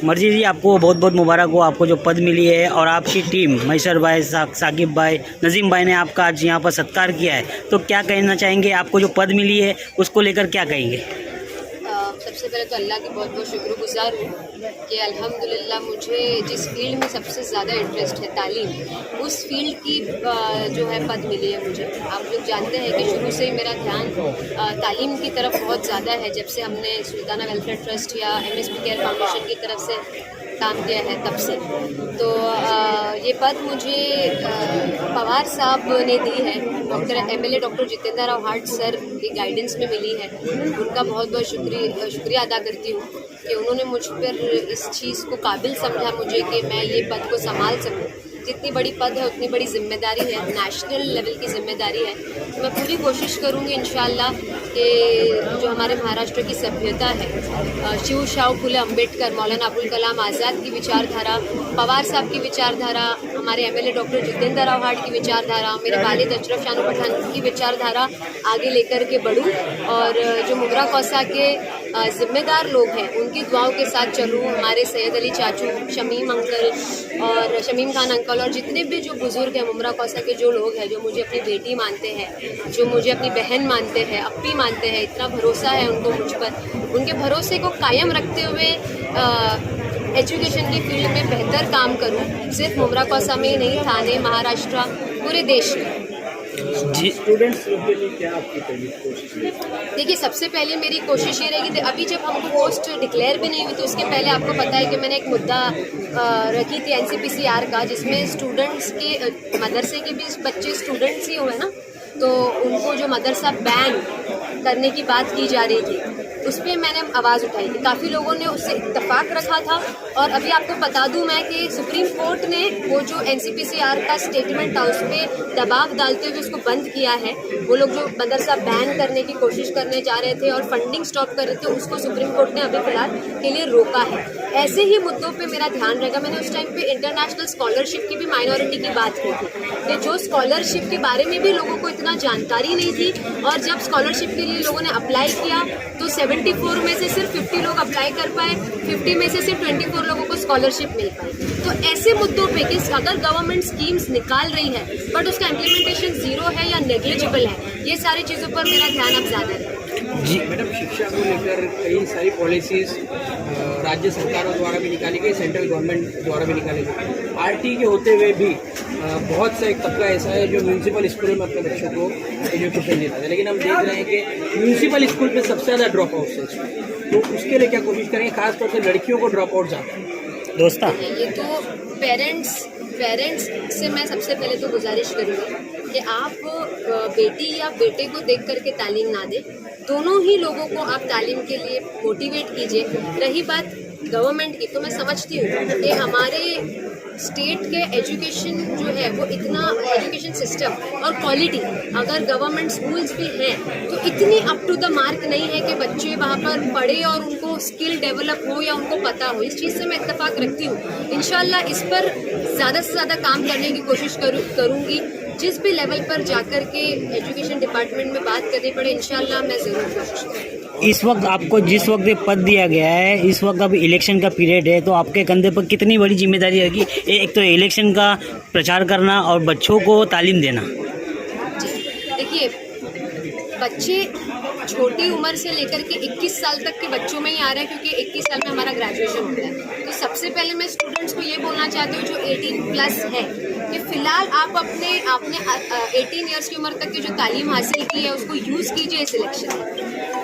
मर्जी जी, आपको बहुत बहुत मुबारक हो, आपको जो पद मिली है। और आपकी टीम मैसर भाई, साकिब भाई, नजीम भाई ने आपका आज यहाँ पर सत्कार किया है, तो क्या कहना चाहेंगे? आपको जो पद मिली है उसको लेकर क्या कहेंगे? सबसे पहले तो अल्लाह की बहुत बहुत शुक्रगुजार हूँ कि अल्हम्दुलिल्लाह मुझे जिस फील्ड में सबसे ज़्यादा इंटरेस्ट है तालीम, उस फील्ड की जो है पद मिली है मुझे। आप लोग जानते हैं कि शुरू से ही मेरा ध्यान तालीम की तरफ बहुत ज़्यादा है। जब से हमने सुल्ताना वेलफेयर ट्रस्ट या MSP केयर फाउंडेशन की तरफ से काम किया है तब से, तो ये पद मुझे पवार साहब ने दी है। MLA डॉक्टर जितेंद्र राव हाट सर की गाइडेंस में मिली है। उनका बहुत बहुत शुक्रिया अदा करती हूँ कि उन्होंने मुझ पर इस चीज़ को काबिल समझा मुझे कि मैं ये पद को संभाल सकूँ। जितनी बड़ी पद है उतनी बड़ी जिम्मेदारी है, नेशनल लेवल की जिम्मेदारी है। तो मैं पूरी कोशिश करूँगी इंशाअल्लाह कि जो हमारे महाराष्ट्र की सभ्यता है, शिव शाहू फुले अम्बेडकर, मौलाना अबुल कलाम आज़ाद की विचारधारा, पवार साहब की विचारधारा, हमारे MLA डॉक्टर जितेंद्र राव हाट की विचारधारा, मेरे वालिद अशरफ शानू पठान की विचारधारा आगे लेकर के बढ़ूँ और जो मुमरा कौसा के ज़िम्मेदार लोग हैं उनकी दुआओं के साथ चलूँ। हमारे सैयद अली चाचू, शमीम अंकल और शमीम खान अंकल और जितने भी जो बुज़ुर्ग हैं मुमरा कौसा के, जो लोग हैं जो मुझे अपनी बेटी मानते हैं, जो मुझे अपनी बहन मानते हैं, अप्पी मानते हैं, इतना भरोसा है उनको मुझ पर, उनके भरोसे को कायम रखते हुए एजुकेशन की फील्ड में बेहतर काम करूं, सिर्फ मुमरा कौसा में ही नहीं, थाने, महाराष्ट्र, पूरे देश में। जी, स्टूडेंट्स के लिए क्या आपकी पहली कोशिश है? देखिए, सबसे पहले मेरी कोशिश ये रहेगी, अभी जब हमको पोस्ट डिक्लेयर भी नहीं हुई तो उसके पहले आपको पता है कि मैंने एक मुद्दा रखी थी NCPCR का, जिसमें स्टूडेंट्स के मदरसे के भी बच्चे स्टूडेंट्स ही हुए ना, तो उनको जो मदरसा बैन करने की बात की जा रही थी उस पर मैंने आवाज़ उठाई थी। काफ़ी लोगों ने उससे इत्तेफाक रखा था और अभी आपको बता दूं मैं कि सुप्रीम कोर्ट ने वो जो NCPCR का स्टेटमेंट था उस पर दबाव डालते हुए उसको बंद किया है। वो लोग जो मदरसा बैन करने की कोशिश करने जा रहे थे और फंडिंग स्टॉप कर रहे थे, उसको सुप्रीम कोर्ट ने अभी फिलहाल के लिए रोका है। ऐसे ही मुद्दों पर मेरा ध्यान रहेगा। मैंने उस टाइम पर इंटरनेशनल स्कॉलरशिप की भी माइनॉरिटी की बात की थी कि जो स्कॉलरशिप के बारे में भी लोगों को इतना जानकारी नहीं थी, और जब स्कॉलरशिप के लिए लोगों ने अप्लाई किया तो 74 में से सिर्फ 50 लोग अप्लाई कर पाए, 50 में से सिर्फ 24 लोगों को स्कॉलरशिप मिल पाई। तो ऐसे मुद्दों पे कि अगर गवर्नमेंट स्कीम्स निकाल रही है बट उसका इम्प्लीमेंटेशन जीरो है या नेग्लिजिबल है, ये सारी चीज़ों पर मेरा ध्यान अब ज़्यादा है। जी मैडम, शिक्षा को लेकर कई सारी पॉलिसीज राज्य सरकारों द्वारा भी निकाली गई, सेंट्रल गवर्नमेंट द्वारा भी निकाली गई। RT के होते हुए भी बहुत सा एक तबका ऐसा है जो म्यूनसिपल स्कूलों में अपने बच्चों को एजुकेशन देता है, लेकिन हम देख रहे हैं कि म्यूनसिपल स्कूल पे सबसे ज़्यादा ड्रॉप आउट है। तो उसके लिए क्या कोशिश करेंगे, खासतौर से लड़कियों को ड्रॉप आउट ज़्यादा है? दोस्ता, ये तो पेरेंट्स से मैं सबसे पहले तो गुजारिश करूँगी कि आप बेटी या बेटे को देख करके तालीम ना दें, दोनों ही लोगों को आप तालीम के लिए मोटिवेट कीजिए। रही बात गवर्नमेंट की, तो मैं समझती हूँ कि हमारे स्टेट के एजुकेशन जो है वो इतना, एजुकेशन सिस्टम और क्वालिटी, अगर गवर्नमेंट स्कूल्स भी हैं तो इतनी अप टू द मार्क नहीं है कि बच्चे वहाँ पर पढ़े और उनको स्किल डेवलप हो या उनको पता हो। इस चीज़ से मैं इत्तेफाक रखती हूँ। इंशाल्लाह इस पर ज़्यादा से ज़्यादा काम करने की कोशिश करूँगी। जिस भी लेवल पर जाकर के एजुकेशन डिपार्टमेंट में बात करनी पड़े, इंशाल्लाह मैं ज़रूर कोशिश करूँगी। इस वक्त आपको जिस वक्त ये पद दिया गया है, इस वक्त अब इलेक्शन का पीरियड है, तो आपके कंधे पर कितनी बड़ी जिम्मेदारी रहेगी? एक तो इलेक्शन का प्रचार करना और बच्चों को तालीम देना। जी देखिए, बच्चे छोटी उम्र से लेकर के 21 साल तक के बच्चों में ही आ रहे हैं, क्योंकि 21 साल में हमारा ग्रेजुएशन होता है। तो सबसे पहले मैं स्टूडेंट्स को ये बोलना चाहती हूँ जो 18+ है कि फ़िलहाल आप आपने 18 ईयर्स की उम्र तक की जो तालीम हासिल की है उसको यूज़ कीजिए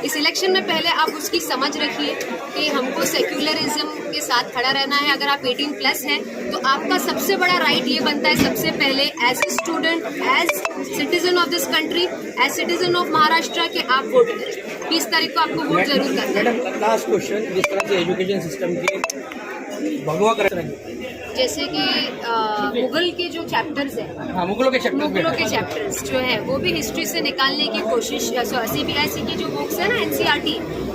इस इलेक्शन में। पहले आप उसकी समझ रखिए कि हमको सेक्युलरिज्म के साथ खड़ा रहना है। अगर आप 18+ हैं तो आपका सबसे बड़ा राइट ये बनता है, सबसे पहले as a student, as citizen of this country, as citizen of Maharashtra, कि आप वोट करें। 20 तारीख को आपको वोट जरूर करना है। मैडम, लास्ट क्वेश्चन, जिस तरह से एजुकेशन सिस्टम के भगवा कर रहे हैं, जैसे कि मुगल के जो चैप्टर्स हैं, हाँ, मुगलों के चैप्टर्स जो है वो भी हिस्ट्री से निकालने की कोशिश, CBSE की जो बुक्स है ना NCERT,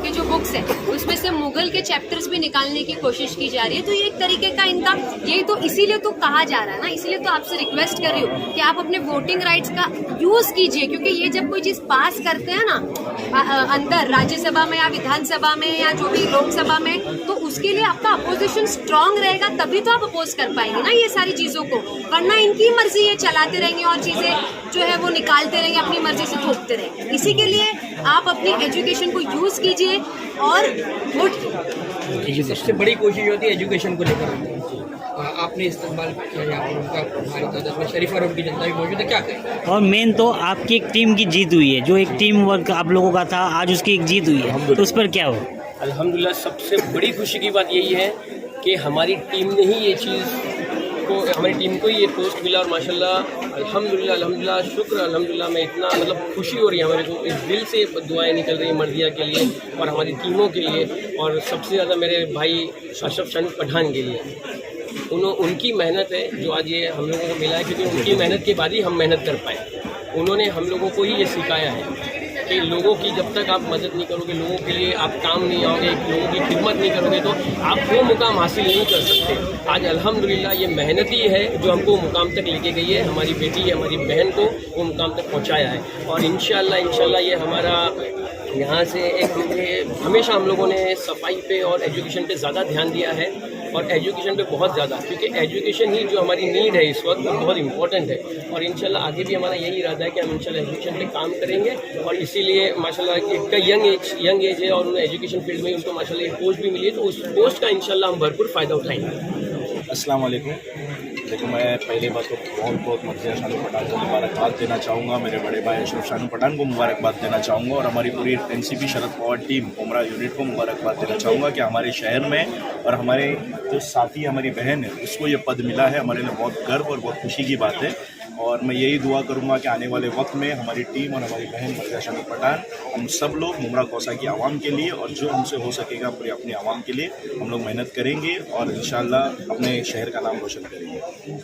के जो बुक्स है उसमें से मुगल के चैप्टर्स भी निकालने की कोशिश की जा रही है। तो ये एक तरीके का इनका यही तो इसीलिए तो कहा जा रहा है ना, इसीलिए तो आपसे रिक्वेस्ट कर रही हूँ कि आप अपने वोटिंग राइट्स का यूज कीजिए, क्योंकि ये जब कोई चीज पास करते हैं ना अंदर राज्यसभा में या विधानसभा में या जो भी लोकसभा में, तो उसके लिए आपका अपोजिशन स्ट्रांग रहेगा, तभी तो आप अपोज कर पाएंगे ना ये सारी चीजों को। वरना इनकी मर्जी ये चलाते रहेंगे और चीजें जो है वो निकालते रहेंगे, अपनी मर्जी से थोपते रहेंगे। इसी के लिए आप अपनी एजुकेशन को यूज कीजिए और वोट कीजिए। सबसे बड़ी कोशिश होती है एजुकेशन को लेकर। आपने इस्तेमाल किया यहाँ पर उनका हमारे दादा में शरीफ और उनकी जनता भी मौजूद है, क्या कहें? और मेन तो आपकी एक टीम की जीत हुई है, जो एक टीम वर्क आप लोगों का था, आज उसकी एक जीत हुई है, तो उस पर क्या हो? अल्हम्दुलिल्लाह सबसे बड़ी खुशी की बात यही है कि हमारी टीम ने ही ये चीज़ को, हमारी टीम को ये पोस्ट मिला और माशाल्लाह अल्हम्दुलिल्लाह शुक्र अल्हम्दुलिल्लाह में इतना मतलब खुशी हो रही है हमारे को, इस दिल से दुआएं निकल रही है मर्दिया के लिए और हमारी टीमों के लिए, और सबसे ज़्यादा मेरे भाई अशरफ शरीफ पठान के लिए। उनकी मेहनत है जो आज ये हम लोगों को मिला है, क्योंकि उनकी मेहनत के बाद ही हम मेहनत कर पाए। उन्होंने हम लोगों को ही ये सिखाया है कि लोगों की जब तक आप मदद नहीं करोगे, लोगों के लिए आप काम नहीं आओगे, लोगों की खिदमत नहीं करोगे, तो आप वो मुकाम हासिल नहीं कर सकते। आज अल्हम्दुलिल्लाह ये मेहनत ही है जो हमको मुकाम तक लेके गई है, हमारी बेटी हमारी बहन को वो मुकाम तक पहुंचाया है। और इंशाल्लाह ये हमारा यहाँ से एक हमेशा हम लोगों ने सफाई पे और एजुकेशन पे ज़्यादा ध्यान दिया है, और एजुकेशन पे बहुत ज़्यादा, क्योंकि एजुकेशन ही जो हमारी नीड है इस वक्त बहुत इंपॉर्टेंट है। और इंशाल्लाह आगे भी हमारा यही इरादा है कि हम इंशाल्लाह एजुकेशन पे काम करेंगे, और इसीलिए माशाल्लाह एक यंग एज है और उन्हें एजुकेशन फील्ड में उनको माशाल्लाह एक पोस्ट भी मिली है, तो उस पोस्ट का इंशाल्लाह हम भरपूर फ़ायदा उठाएंगे। अस्सलाम वालेकुम। देखो, मैं पहले बात तो बहुत मर्जिया शानू पठान को मुबारकबाद देना चाहूँगा, मेरे बड़े भाई अशरफ शानू पठान को मुबारकबाद देना चाहूँगा, और हमारी पूरी एनसीपी शरद पवार टीम उमरा यूनिट को मुबारकबाद देना चाहूँगा कि हमारे शहर में और हमारे जो साथी हमारी बहन है उसको ये पद मिला है। हमारे लिए बहुत गर्व और बहुत खुशी की बात है, और मैं यही दुआ करूँगा कि आने वाले वक्त में हमारी टीम और हमारी बहन मर्जिया शानू पठान, हम सब लोग मुमरा कौसा की आवाम के लिए और जो हमसे हो सकेगा पूरी अपनी आवाम के लिए हम लोग मेहनत करेंगे और इंशाअल्लाह अपने शहर का नाम रोशन करेंगे।